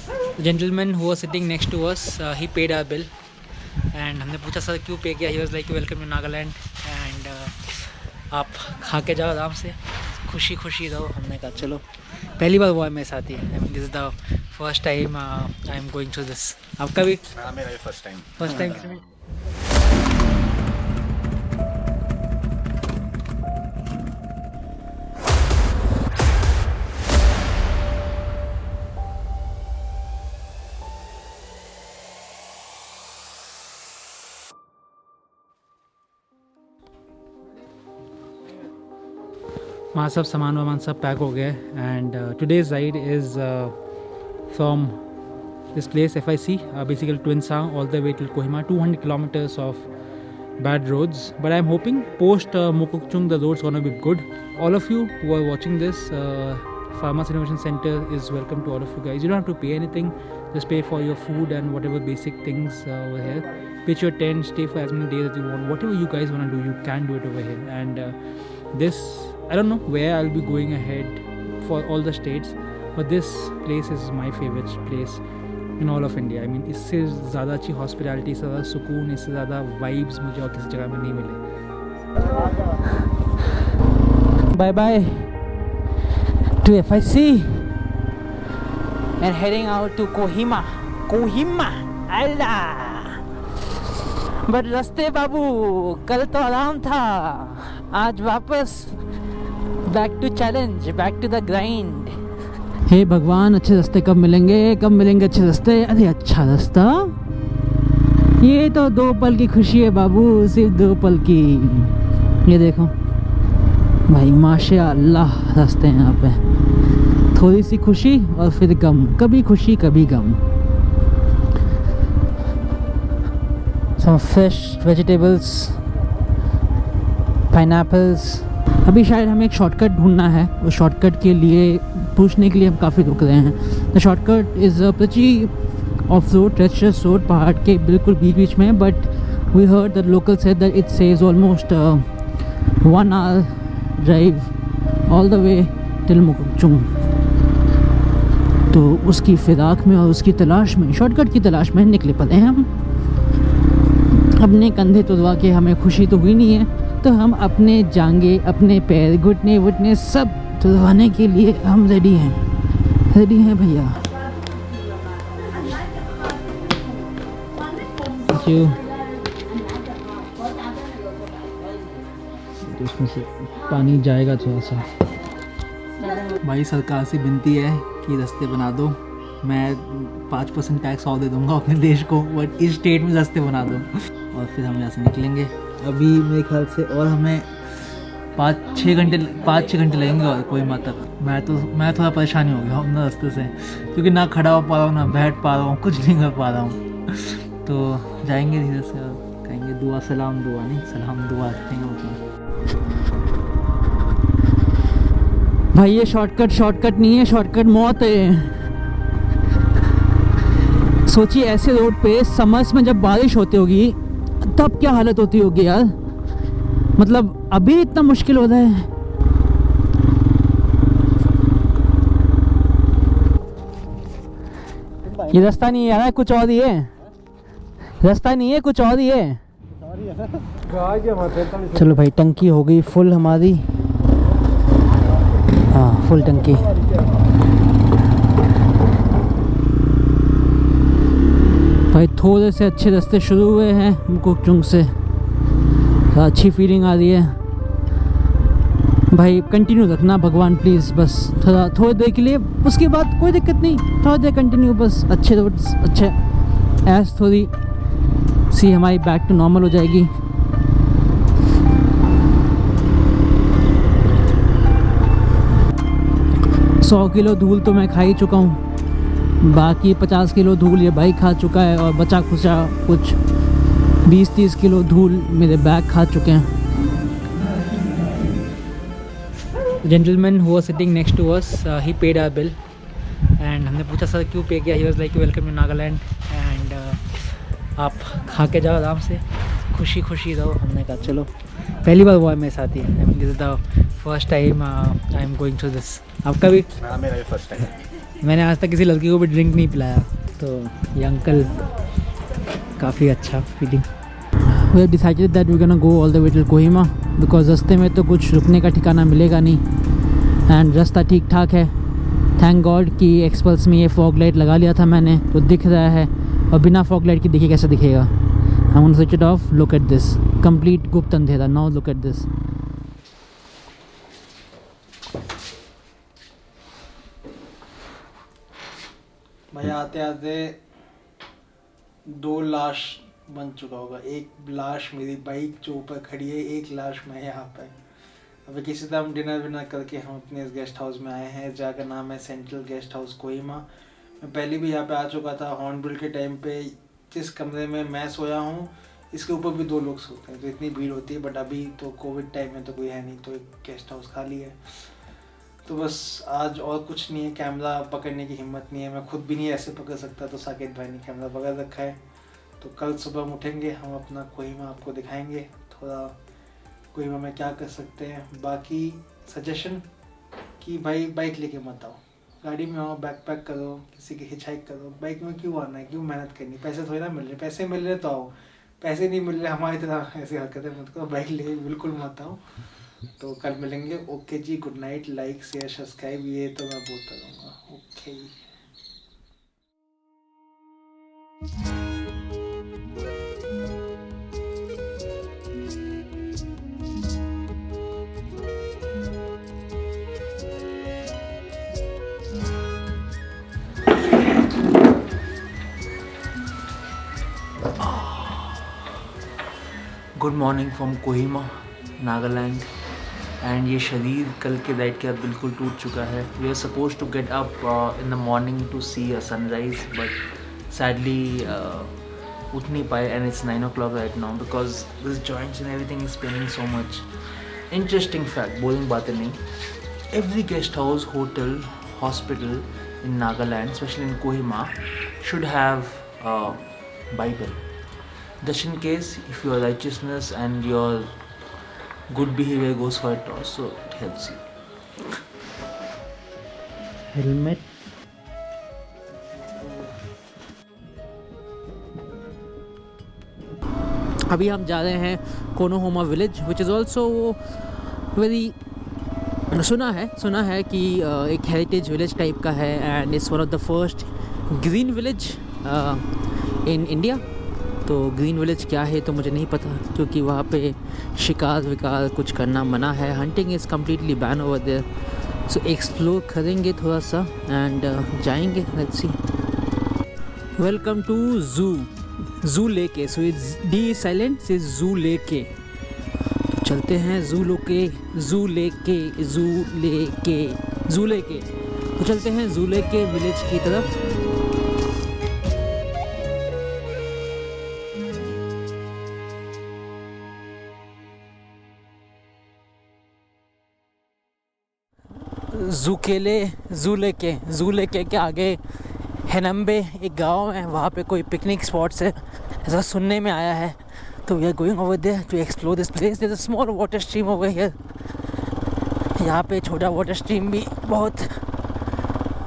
The gentleman who was sitting next to us, he paid our bill. And हमने पूछा sir क्यों pay किया, he was like welcome to Nagaland and आप खा के जाओ आराम से, खुशी खुशी रहो। हमने कहा चलो, पहली बार हुआ है मेरे साथ ही। I mean, this is the first time I am going through this। आपका भी? मेरा भी फर्स्ट टाइम। फर्स्ट टाइम किसने? वहाँ सब सामान वामान सब पैक हो गया and today's ride is from this place FIC, basically Twinsang all the way till Kohima, 200 kilometers of bad roads, but I'm hoping post Mukokchung the roads gonna be good. All of you who are watching this, Farmers Innovation Center is welcome to all of you guys. You don't have to pay anything, just pay for your food and whatever basic things over here. Pitch your tent, stay for as many days as you want. Whatever you guys want to do, you can do it over here. And this, I don't know where I'll be going ahead for all the states, but this place is my favorite place in all of India. I mean, इससे ज़्यादा अच्छी hospitality, इससे ज़्यादा सुकून, इससे ज़्यादा vibes मुझे और किसी जगह में नहीं मिले। Bye bye to FIC and heading out to Kohima अल्लाह। बट रास्ते बाबू, कल तो आराम था, आज वापस back to challenge, back to the grind. हे भगवान, अच्छे रास्ते कब मिलेंगे, कब मिलेंगे अच्छे रास्ते? अरे अच्छा रास्ता, ये तो 2 पल की खुशी है बाबू, सिर्फ 2 पल की। ये देखो भाई, माशाअल्लाह रास्ते हैं यहाँ पे। थोड़ी सी खुशी और फिर गम, कभी खुशी कभी गम। Some fresh vegetables, pineapples. अभी शायद हमें एक शॉर्टकट ढूंढना है, उस शॉर्टकट के लिए पूछने के लिए हम काफ़ी रुक रहे हैं। The shortcut is patchy off road, treacherous road, पहाड़ के बिल्कुल बीच बीच में। But we heard the local said that it says almost 1 hour drive all the way till Mokokchung. तो उसकी फिराक में और उसकी तलाश में, शॉर्टकट की तलाश में निकले पड़े हैं हम। अपने कंधे तुड़वा के हमें खुशी तो हुई नहीं है, तो हम अपने जांघें, अपने पैर, घुटने वुटने सब तुड़वाने के लिए हम रेडी हैं भैया। तो उसमें से पानी जाएगा थोड़ा सा। भाई सरकार से विनती है कि रास्ते बना दो। मैं 5% टैक्स और दे दूंगा अपने देश को, बट इस स्टेट में रास्ते बना दो और फिर हम यहाँ से निकलेंगे। अभी मेरे ख्याल से और हमें 5-6 घंटे लगेंगे और कोहिमा तक। मैं थोड़ा परेशानी हो गया हूँ रास्ते से, क्योंकि ना खड़ा हो पा रहा हूँ, ना बैठ पा रहा हूँ, कुछ नहीं कर पा रहा हूँ। तो जाएंगे धीरे से और कहेंगे दुआ सलाम, दुआ नहीं सलाम दुआ कहेंगे मतलब। भाई ये शॉर्टकट नहीं है, शॉर्टकट मौत है। सोचिए ऐसे रोड पे समर्स में जब बारिश होती होगी तब क्या हालत होती होगी यार। मतलब अभी इतना मुश्किल हो रहा है। ये रास्ता नहीं है यार, कुछ और ही है। रास्ता नहीं है, कुछ और ही है। चलो भाई, टंकी हो गई फुल हमारी। हाँ, फुल टंकी। भाई थोड़े से अच्छे रास्ते शुरू हुए हैं मुकुकचुंग से, अच्छी फीलिंग आ रही है। भाई कंटिन्यू रखना भगवान प्लीज़, बस थोड़ी देर के लिए, उसके बाद कोई दिक्कत नहीं, थोड़ा देर कंटिन्यू बस। अच्छे रोड्स, अच्छे ऐस थोड़ी सी हमारी बैक टू नॉर्मल हो जाएगी। सौ किलो धूल तो मैं खा ही चुका हूँ, बाकी 50 किलो धूल ये बाइक खा चुका है, और बचा खुचा कुछ 20-30 किलो धूल मेरे बैग खा चुके हैं। Gentleman who was sitting next to us, he paid our bill and हमने पूछा सर क्यों पे किया, he was like welcome to Nagaland and आप खा के जाओ आराम से, खुशी खुशी रहो। हमने कहा चलो, पहली बार हुआ है मेरे साथ ही। I mean this is the first time I am going through this. आपका भी? मेरा भी फर्स्ट टाइम। मैंने आज तक किसी लड़की को भी ड्रिंक नहीं पिलाया, तो ये अंकल काफ़ी अच्छा feeling. We have decided that we gonna go all the way till Kohima because रास्ते में तो कुछ रुकने का ठिकाना मिलेगा नहीं एंड रास्ता ठीक ठाक है। थैंक गॉड कि एक्सपल्स में ये फॉग लाइट लगा लिया था मैंने, तो दिख रहा है, और बिना फॉग लाइट के देखिए कैसे दिखेगा। I want to switch it off, look at this, complete गुप्त अंधेरा। Now look at this. भाई आते आते 2 लाश बन चुका होगा। एक लाश मेरी बाइक जो ऊपर खड़ी है, एक लाश मैं यहाँ पे। अभी किसी तरह हम डिनर विनर करके हम अपने इस गेस्ट हाउस में आए हैं। जगह का नाम है सेंट्रल गेस्ट हाउस कोहिमा। मैं पहले भी यहाँ पे आ चुका था हॉर्नबिल के टाइम पे। जिस कमरे में मैं सोया हूँ इसके ऊपर भी 2 लोग सोते हैं, तो इतनी भीड़ होती है। बट अभी तो कोविड टाइम में तो कोई है नहीं, तो एक गेस्ट हाउस खाली है। तो बस आज और कुछ नहीं है, कैमरा पकड़ने की हिम्मत नहीं है, मैं खुद भी नहीं ऐसे पकड़ सकता, तो साकेत भाई ने कैमरा पकड़ रखा है। तो कल सुबह हम उठेंगे, हम अपना कोहिमा आपको दिखाएंगे, थोड़ा कोहिमा में क्या कर सकते हैं। बाकी सजेशन कि भाई बाइक लेके मत आओ, गाड़ी में आओ, बैक पैक करो, किसी की हिचहाइक करो। बाइक में क्यों आना है, क्यों मेहनत करनी, पैसे थोड़ी ना मिल रहे। पैसे मिल रहे तो आओ, पैसे नहीं मिल रहे हमारी तरह ऐसी हरकतें मत करो, बाइक लेके बिल्कुल मत आओ। तो कल मिलेंगे। Okay ji, good night. Like share subscribe ये तो मैं बोलता रहूँगा। Okay. Good morning from Kohima, Nagaland. And ये शरीर कल के राइड के बाद बिल्कुल टूट चुका है। We are suppose to get up in the morning to see a sunrise, but sadly उठ नहीं पाए। And it's 9 o'clock right now because this joints and everything is paining so much. Interesting fact, boring बातें नहीं, every guest house, hotel, hospital in Nagaland, specially in Kohima, should have Bible. Just in case if your righteousness and your good behavior goes for a toss, so it helps you. Helmet, अभी हम जा रहे हैं Khonoma village, which is also very सुना है कि एक heritage village type का है and it's one of the first green village in India. तो ग्रीन विलेज क्या है तो मुझे नहीं पता, क्योंकि वहाँ पे शिकार विकार कुछ करना मना है। Hunting is completely ban over there. So explore करेंगे थोड़ा सा एंड जाएंगे, लेट्स सी। वेलकम टू जू लेके। सो डी साइलेंट से जू लेके। तो चलते हैं जू लेके। तो चलते हैं जू लेके विलेज की तरफ। जूले के आगे हेनम्बे एक गांव है, वहाँ पे कोई पिकनिक स्पॉट्स है ऐसा सुनने में आया है। तो we are going over there to explore this place. There is a small water stream over here. यहाँ पे छोटा वाटर स्ट्रीम भी बहुत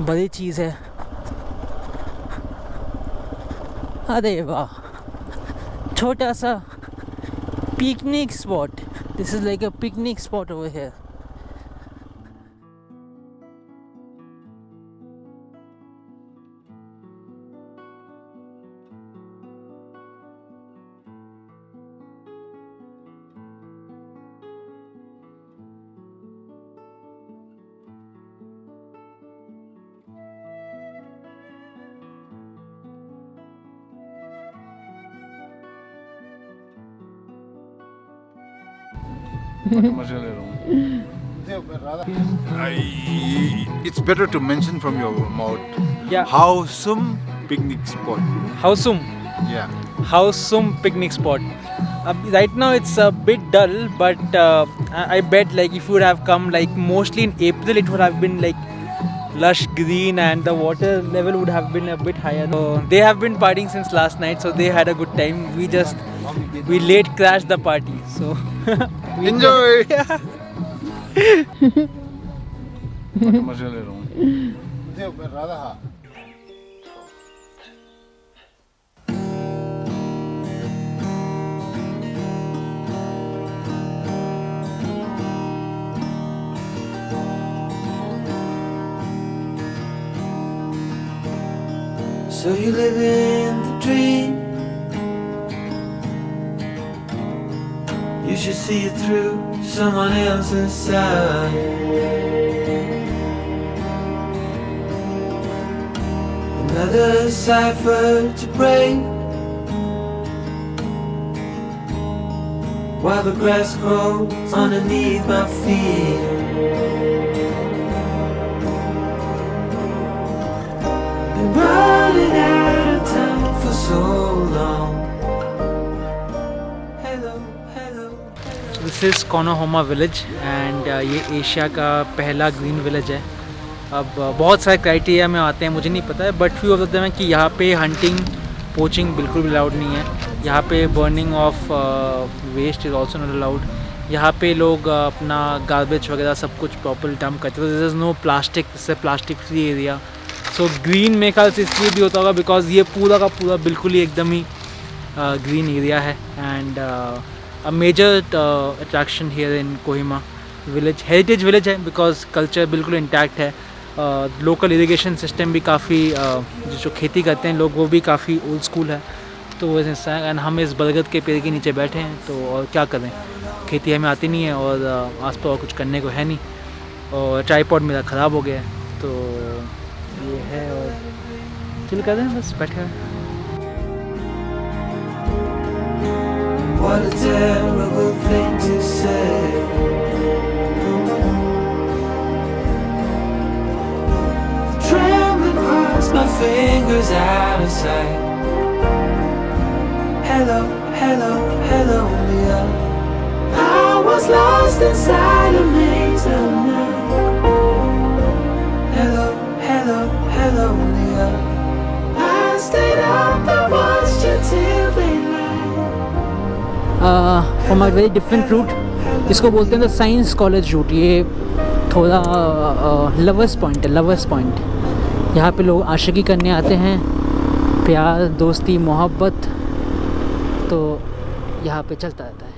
बड़ी चीज़ है। अरे वाह, छोटा सा picnic spot. This is like a picnic spot over here. It's better to mention from your mouth. Yeah. Hausum picnic spot. Hausum picnic spot. Right now it's a bit dull, but I bet like if you would have come like mostly in April, it would have been like lush green and the water level would have been a bit higher. So they have been partying since last night, so they had a good time. We late crashed the party, so Enjoy. So you live in the dream. You should see it through someone else's side. Another cipher to break, while the grass grows underneath my feet. Been running out of time for so long. Hello, hello, hello. दिस इज़ Khonoma village and ये Asia का पहला green village है। अब बहुत सारे criteria में आते हैं, मुझे नहीं पता है, बट फ्यू ऑफ देम है कि यहाँ पे हंटिंग पोचिंग बिल्कुल भी अलाउड नहीं है। यहाँ पे burning of waste is also not allowed. यहाँ पे लोग अपना गार्बेज वगैरह सब कुछ प्रॉपर डंप करते हैं। This is no plastic, this is plastic free area. So green मेरे ख्याल से इसलिए भी होता होगा बिकॉज ये पूरा का पूरा बिल्कुल ही एकदम ही ग्रीन एरिया है। And a major attraction here in Kohima village, heritage village है बिकॉज कल्चर बिल्कुल इंटैक्ट है। लोकल इरिगेशन सिस्टम भी काफ़ी जो खेती करते हैं लोग वो भी काफ़ी ओल्ड स्कूल है। तो वैसे एंड हम इस बरगद के पेड़ के नीचे बैठे हैं, तो और क्या करें, खेती हमें आती नहीं है और आस पास और कुछ करने को है नहीं, और ट्राईपॉड मेरा ख़राब हो गया है, तो ये है और चिल कर रहे हैं, बस बैठे हैं। What a terrible thing to say. Trembling across my fingers out of sight. Hello, hello, hello, Mia. I was lost inside a maze of night. Hello, hello, hello, Mia. I stayed up and watched you till daylight. From a very different route, इसको बोलते हैं the science college route. ये थोड़ा lovers point है, lovers point. यहाँ पे लोग आशिकी करने आते हैं, प्यार दोस्ती मोहब्बत तो यहाँ पे चलता रहता है।